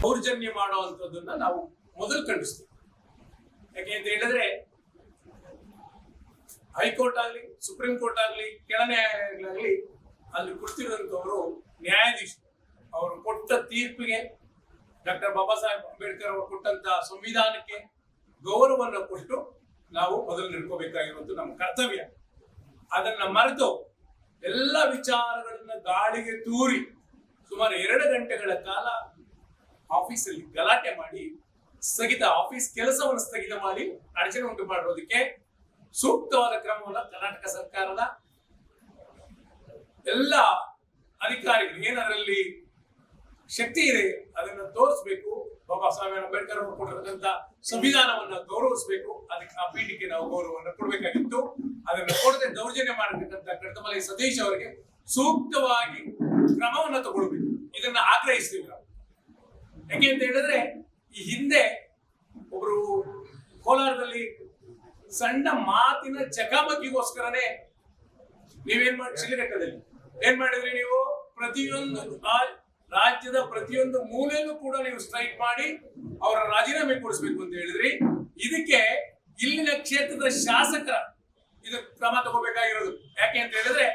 ದೌರ್ಜನ್ಯ ಮಾಡುವಂಥದ್ದನ್ನ ನಾವು ಮೊದಲು ಖಂಡಿಸ್ತೀವಿ. ಯಾಕೆ ಅಂತ ಹೇಳಿದ್ರೆ ಹೈಕೋರ್ಟ್ ಆಗ್ಲಿ, ಸುಪ್ರೀಂ ಕೋರ್ಟ್ ಆಗ್ಲಿ, ಕೆಳ ನ್ಯಾಯಾಲಯಗಳಾಗ್ಲಿ ಅಲ್ಲಿ ಕುಳಿತಿರುವಂತವರು ನ್ಯಾಯಾಧೀಶರು ಅವರು ಕೊಟ್ಟ ತೀರ್ಪಿಗೆ, ಡಾಕ್ಟರ್ ಬಾಬಾ ಸಾಹೇಬ್ ಅಂಬೇಡ್ಕರ್ ಅವರು ಕೊಟ್ಟಂತ ಸಂವಿಧಾನಕ್ಕೆ ಗೌರವವನ್ನು ಕೊಟ್ಟು ನಾವು ಮೊದಲು ನಡ್ಕೋಬೇಕಾಗಿರುವಂತ ನಮ್ಮ ಕರ್ತವ್ಯ. ಅದನ್ನ ಮರೆತು ಎಲ್ಲ ವಿಚಾರಗಳನ್ನ ಗಾಳಿಗೆ ತೂರಿ ಸುಮಾರು 2 ಗಂಟೆಗಳ ಕಾಲ ಆಫೀಸಲ್ಲಿ ಗಲಾಟೆ ಮಾಡಿ ಆಫೀಸ್ ಕೆಲಸವನ್ನು ಸ್ಥಗಿತ ಮಾಡಿ ಅಡಚಣೆ ಉಂಟು ಮಾಡಿರೋದಕ್ಕೆ ಸೂಕ್ತವಾದ ಕ್ರಮವನ್ನು ಕರ್ನಾಟಕ ಸರ್ಕಾರದ ಎಲ್ಲ ಅಧಿಕಾರಿಗಳು ಏನದರಲ್ಲಿ ಶಕ್ತಿ ಇದೆ ಅದನ್ನ ತೋರಿಸಬೇಕು. ಬಾಬಾ ಸಾಹೇಬ್ ಅಂಬೇಡ್ಕರ್ ಅವರು ಕೊಟ್ಟಿರತಕ್ಕಂತ ಸಂವಿಧಾನವನ್ನ ಗೌರವಿಸಬೇಕು. ಅದಕ್ಕೆ ಆ ಪೀಠಕ್ಕೆ ನಾವು ಗೌರವವನ್ನು ಕೊಡಬೇಕಾಗಿತ್ತು. ಅದನ್ನು ಕೊಡದೆ ದೌರ್ಜನ್ಯ ಮಾಡತಕ್ಕಂತ ಕಡತಮಲೈ ಸತೀಶ್ ಅವರಿಗೆ ಸೂಕ್ತವಾಗಿ ಕ್ರಮವನ್ನು ತಗೊಳ್ಬೇಕು. ಇದನ್ನ ಆಗ್ರಹಿಸ್ತೀವಿ ನಾವು. ಯಾಕೆ ಅಂತ ಹೇಳಿದ್ರೆ ಈ ಹಿಂದೆ ಒಬ್ರು ಕೋಲಾರದಲ್ಲಿ ಸಣ್ಣ ಮಾತಿನ ಚಕಾಮಕಿಗೋಸ್ಕರನೇ ನೀವೇನ್ ಮಾಡಿ ಶಿಲೆಘಟ್ಟದಲ್ಲಿ ಏನ್ ಮಾಡಿದ್ರಿ ನೀವು? ಪ್ರತಿಯೊಂದು ರಾಜ್ಯದ ಪ್ರತಿಯೊಂದು ಮೂಲೆಯಲ್ಲೂ ಕೂಡ ನೀವು ಸ್ಟ್ರೈಕ್ ಮಾಡಿ ಅವರ ರಾಜೀನಾಮೆ ಕೊಡಿಸ್ಬೇಕು ಅಂತ ಹೇಳಿದ್ರಿ. ಇದಕ್ಕೆ ಇಲ್ಲಿನ ಕ್ಷೇತ್ರದ ಶಾಸಕರ ಇದು ಕ್ರಮ ತಗೋಬೇಕಾಗಿರೋದು. ಯಾಕೆ ಅಂತ ಹೇಳಿದ್ರೆ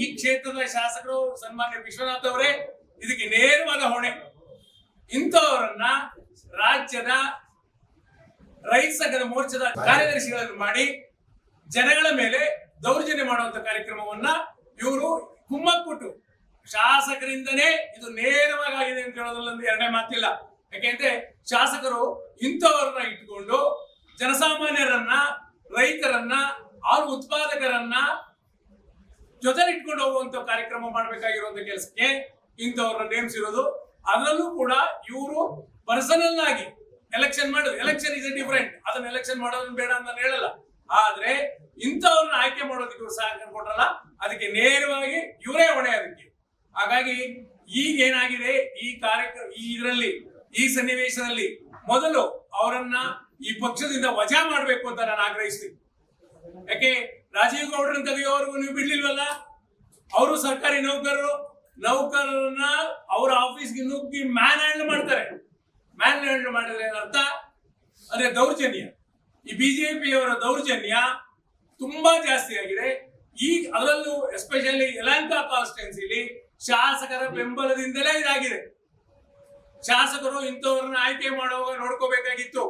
ಈ ಕ್ಷೇತ್ರದ ಶಾಸಕರು ಸನ್ಮಾನ್ಯ ವಿಶ್ವನಾಥ್ ಅವರೇ ಇದಕ್ಕೆ ನೇರವಾದ ಹೊಣೆ. ಇಂಥವರನ್ನ ರಾಜ್ಯದ ರೈತ ಸಂಘದ ಮೋರ್ಚಾದ ಕಾರ್ಯದರ್ಶಿಗಳನ್ನು ಮಾಡಿ ಜನಗಳ ಮೇಲೆ ದೌರ್ಜನ್ಯ ಮಾಡುವಂತ ಕಾರ್ಯಕ್ರಮವನ್ನ ಇವರು ಕುಮ್ಮಕ್ಕು ಕೊಟ್ಟು ಶಾಸಕರಿಂದನೇ ಇದು ನೇರವಾಗಿ ಆಗಿದೆ ಅಂತ ಹೇಳೋದ್ರಲ್ಲಿ ಎರಡನೇ ಮಾತಿಲ್ಲ. ಯಾಕೆಂದ್ರೆ ಶಾಸಕರು ಇಂಥವರನ್ನ ಇಟ್ಕೊಂಡು ಜನಸಾಮಾನ್ಯರನ್ನ, ರೈತರನ್ನ, ಹಾಲು ಉತ್ಪಾದಕರನ್ನ ಜೊತೆಲಿ ಇಟ್ಕೊಂಡು ಹೋಗುವಂತ ಕಾರ್ಯಕ್ರಮ ಮಾಡಬೇಕಾಗಿರುವಂತ ಕೆಲಸಕ್ಕೆ ಇಂಥವ್ರನ್ನ ನೇಮಿಸಿರೋದು. ಅದರಲ್ಲೂ ಕೂಡ ಇವರು ಪರ್ಸನಲ್ ಆಗಿ ಎಲೆಕ್ಷನ್ ಮಾಡೋದು, ಎಲೆಕ್ಷನ್ ಇಸ್ ಡಿಫರೆಂಟ್, ಅದನ್ನ ಎಲೆಕ್ಷನ್ ಮಾಡೋದನ್ನ ಬೇಡ ಅಂತ ಹೇಳಲ್ಲ. ಆದ್ರೆ ಇಂಥವ್ರನ್ನ ಆಯ್ಕೆ ಮಾಡೋದಕ್ಕೆ ಇವರು ಸಹಕಾರ ಕೊಟ್ರಲ್ಲ, ಅದಕ್ಕೆ ನೇರವಾಗಿ ಇವರೇ ಹೊಣೆ ಅದಕ್ಕೆ. ಹಾಗಾಗಿ ಈಗ ಏನಾಗಿದೆ ಈ ಕಾರ್ಯಕ್ರಮ ಇದರಲ್ಲಿ ಈ ಸನ್ನಿವೇಶದಲ್ಲಿ ಮೊದಲು ಅವರನ್ನ ಈ ಪಕ್ಷದಿಂದ ವಜಾ ಮಾಡಬೇಕು ಅಂತ ನಾನು ಆಗ್ರಹಿಸ್ತೀನಿ. ಯಾಕೆ ರಾಜೀವ್ ಗೌಡ್ರನ್ನ ತೆಗೆಯೋವರೆಗೂ ನೀವು ಬಿಡ್ಲಿಲ್ವಲ್ಲ? ಅವರು ಸರ್ಕಾರಿ ನೌಕರರನ್ನ ಅವರ ಆಫೀಸ್ಗೆ ನುಗ್ಗಿ ಮ್ಯಾನ್ ಹ್ಯಾಂಡಲ್ ಮಾಡ್ತಾರೆ. ಮ್ಯಾನ್ ಹ್ಯಾಂಡಲ್ ಮಾಡಿದ್ರೆ ಏನರ್ಥ? ಅದೇ ದೌರ್ಜನ್ಯ. ಈ ಬಿಜೆಪಿಯವರ ದೌರ್ಜನ್ಯ ತುಂಬಾ ಜಾಸ್ತಿ ಆಗಿದೆ. ಈಗ ಅದರಲ್ಲೂ ಎಸ್ಪೆಷಲಿ ಯಲಹಂಕ ಕಾನ್ಸ್ಟಿಟ್ಯೂನ್ಸಿಲಿ ಶಾಸಕರ ಬೆಂಬಲದಿಂದಲೇ ಇದಾಗಿದೆ. ಶಾಸಕರು ಇಂಥವ್ರನ್ನ ಆಯ್ಕೆ ಮಾಡುವಾಗ ನೋಡ್ಕೋಬೇಕಾಗಿತ್ತು.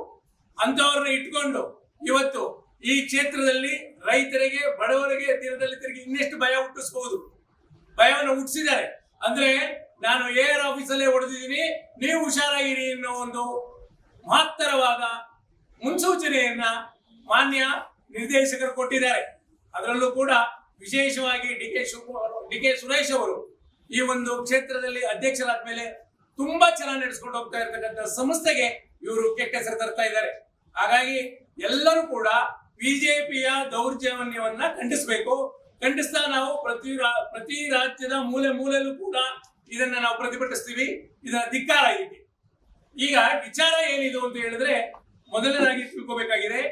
ಅಂತವ್ರನ್ನ ಇಟ್ಕೊಂಡು ಇವತ್ತು ಈ ಕ್ಷೇತ್ರದಲ್ಲಿ ರೈತರಿಗೆ, ಬಡವರಿಗೆ, ದಲಿತರಿಗೆ ಇನ್ನೆಷ್ಟು ಭಯ ಹುಟ್ಟಿಸಬಹುದು. ಭಯವನ್ನು ಹುಟ್ಟಿಸಿದ್ದಾರೆ. ಅಂದ್ರೆ ನಾನು AR ಆಫೀಸಲ್ಲೇ ಹೊಡೆದಿದ್ದೀನಿ, ನೀವು ಹುಷಾರಾಗಿರಿ ಅನ್ನೋ ಒಂದು ಮಹತ್ತರವಾದ ಮುನ್ಸೂಚನೆಯನ್ನ ಮಾನ್ಯ ನಿರ್ದೇಶಕರು ಕೊಟ್ಟಿದ್ದಾರೆ. ಅದರಲ್ಲೂ ಕೂಡ ವಿಶೇಷವಾಗಿ ಡಿ ಕೆ ಸುರೇಶ್ ಅವರು ಈ ಒಂದು ಕ್ಷೇತ್ರದಲ್ಲಿ ಅಧ್ಯಕ್ಷರಾದ ಮೇಲೆ ತುಂಬಾ ಚೆನ್ನಾಗಿ ನಡೆಸ್ಕೊಂಡು ಹೋಗ್ತಾ ಇರ್ತಕ್ಕಂಥ ಸಂಸ್ಥೆಗೆ ಇವರು ಕೆಟ್ಟ ಹೆಸರು ತರ್ತಾ ಇದ್ದಾರೆ. ಹಾಗಾಗಿ ಎಲ್ಲರೂ ಕೂಡ ಬಿಜೆಪಿಯ ದೌರ್ಜನ್ಯವನ್ನ ಖಂಡಿಸಬೇಕು. ಖಂಡಿಸ್ತಾ ನಾವು ಪ್ರತಿ ರಾಜ್ಯದ ಮೂಲೆಯಲ್ಲೂ ಕೂಡ ಇದನ್ನ ನಾವು ಪ್ರತಿಭಟಿಸ್ತೀವಿ. ಇದರ ಧಿಕ್ಕಾರ ಇದೆ. ಈಗ ವಿಚಾರ ಏನಿದು ಅಂತ ಹೇಳಿದ್ರೆ, ಮೊದಲನೇದಾಗಿ ತಿಳ್ಕೋಬೇಕಾಗಿದೆ,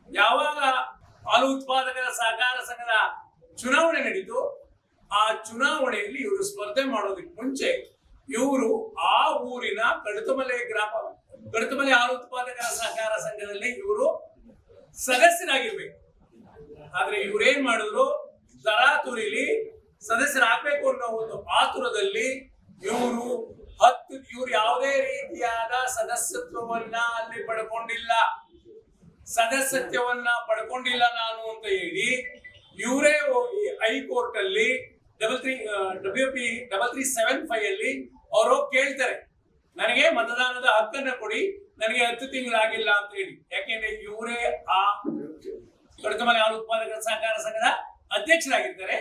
ಯಾವಾಗ ಹಾಲು ಉತ್ಪಾದಕರ ಸಹಕಾರ ಸಂಘದ ಚುನಾವಣೆ ನಡೀತು, ಆ ಚುನಾವಣೆಯಲ್ಲಿ ಇವರು ಸ್ಪರ್ಧೆ ಮಾಡೋದಕ್ಕೆ ಮುಂಚೆ ಇವರು ಆ ಊರಿನ ಕಡತಮಲೆ ಹಾಲು ಉತ್ಪಾದಕರ ಸಹಕಾರ ಸಂಘದಲ್ಲಿ ಇವರು ಸದಸ್ಯರಾಗಿರ್ಬೇಕು. ಆದ್ರೆ ಇವ್ರೇನ್ ಮಾಡಿದ್ರು, ತರಾತುರಿಲಿ ಸದಸ್ಯರಾಗಬೇಕು ಅನ್ನೋ ಒಂದು ಆತುರದಲ್ಲಿ ಇವರು ಯಾವುದೇ ರೀತಿಯಾದ ಸದಸ್ಯತ್ವವನ್ನ ಅಲ್ಲಿ ಪಡ್ಕೊಂಡಿಲ್ಲ ನಾನು ಅಂತ ಹೇಳಿ ಇವರೇ ಹೋಗಿ ಹೈಕೋರ್ಟ್ ಅಲ್ಲಿ WP 3375 ಅಲ್ಲಿ ಅವರು ಕೇಳ್ತಾರೆ, ನನಗೆ ಮತದಾನದ ಹಕ್ಕನ್ನ ಕೊಡಿ, ನನಗೆ 10 ತಿಂಗಳಾಗಿಲ್ಲ ಅಂತ ಹೇಳಿ. ಯಾಕೆಂದ್ರೆ ಇವರೇ ಆ ಕಡತಮಲೆ ಹಾಲು ಉತ್ಪಾದಕರ ಸಹಕಾರ ಸಂಘದ ಅಧ್ಯಕ್ಷರಾಗಿರ್ತಾರೆ.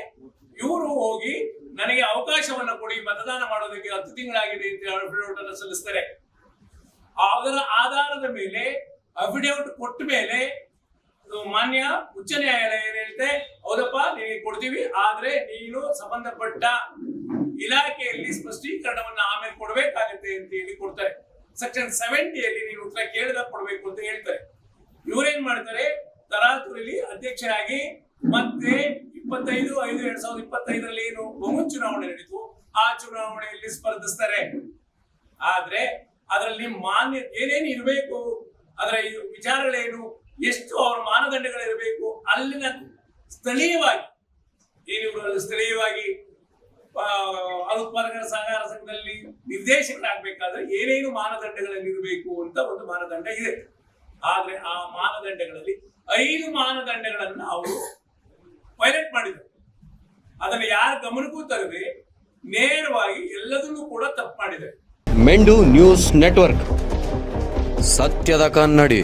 ಇವರು ಹೋಗಿ ನನಗೆ ಅವಕಾಶವನ್ನ ಕೊಡಿ, ಮತದಾನ ಮಾಡೋದಕ್ಕೆ 10 ತಿಂಗಳಾಗಿದೆ ಅಂತ ಅಫಿಡವಿಟ್ ಅನ್ನು ಸಲ್ಲಿಸ್ತಾರೆ. ಅದರ ಆಧಾರದ ಮೇಲೆ ಅಫಿಡವಿಟ್ ಕೊಟ್ಟ ಮೇಲೆ ಮಾನ್ಯ ಉಚ್ಚ ನ್ಯಾಯಾಲಯ ಏನ್ ಹೇಳುತ್ತೆ, ಹೌದಪ್ಪ ನಿನಗೆ ಕೊಡ್ತೀವಿ, ಆದ್ರೆ ನೀನು ಸಂಬಂಧಪಟ್ಟ ಇಲಾಖೆಯಲ್ಲಿ ಸ್ಪಷ್ಟೀಕರಣವನ್ನ ಆಮೇಲೆ ಕೊಡ್ಬೇಕಾಗತ್ತೆ ಅಂತ ಹೇಳಿ ಕೊಡ್ತಾರೆ. ಸೆಕ್ಷನ್ 70 ನೀನು ಉತ್ತರ ಕೇಳಿದಾಗ ಕೊಡ್ಬೇಕು ಅಂತ ಹೇಳ್ತಾರೆ. ಇವರೇನ್ ಮಾಡ್ತಾರೆ, ತರಾತುರಿಲಿ ಅಧ್ಯಕ್ಷರಾಗಿ ಮತ್ತೆ 25/5/2025 ಏನು ಬಹುಮತ ಚುನಾವಣೆ ನಡೀತು, ಆ ಚುನಾವಣೆಯಲ್ಲಿ ಸ್ಪರ್ಧಿಸ್ತಾರೆ. ಆದ್ರೆ ಅದರಲ್ಲಿ ಏನೇನು ಇರಬೇಕು, ಅದರ ವಿಚಾರಗಳೇನು, ಎಷ್ಟು ಅವರ ಮಾನದಂಡಗಳಿರಬೇಕು, ಅಲ್ಲಿನ ಸ್ಥಳೀಯವಾಗಿ ಸ್ಥಳೀಯವಾಗಿ ಉತ್ಪಾದಕರ ಸಹಕಾರ ಸಂಘದಲ್ಲಿ ನಿರ್ದೇಶಕರಾಗಬೇಕಾದ್ರೆ ಏನೇನು ಮಾನದಂಡಗಳಲ್ಲಿರಬೇಕು ಅಂತ ಒಂದು ಮಾನದಂಡ ಇದೆ. ಆದ್ರೆ ಆ ಮಾನದಂಡಗಳಲ್ಲಿ 5 ಮಾನದಂಡಗಳನ್ನು ಅವರು ಪೈಲಟ್ ಮಾಡಿದರು. ಅದನ್ನು ಯಾರ ಗಮನಕ್ಕೂ ತರದೆ ನೇರವಾಗಿ ಎಲ್ಲದನ್ನೂ ಕೂಡ ತಪ್ಪು ಮಾಡಿದ್ದಾರೆ. ಮೆಂಡು ನ್ಯೂಸ್ ನೆಟ್ವರ್ಕ್, ಸತ್ಯದ ಕನ್ನಡಿ.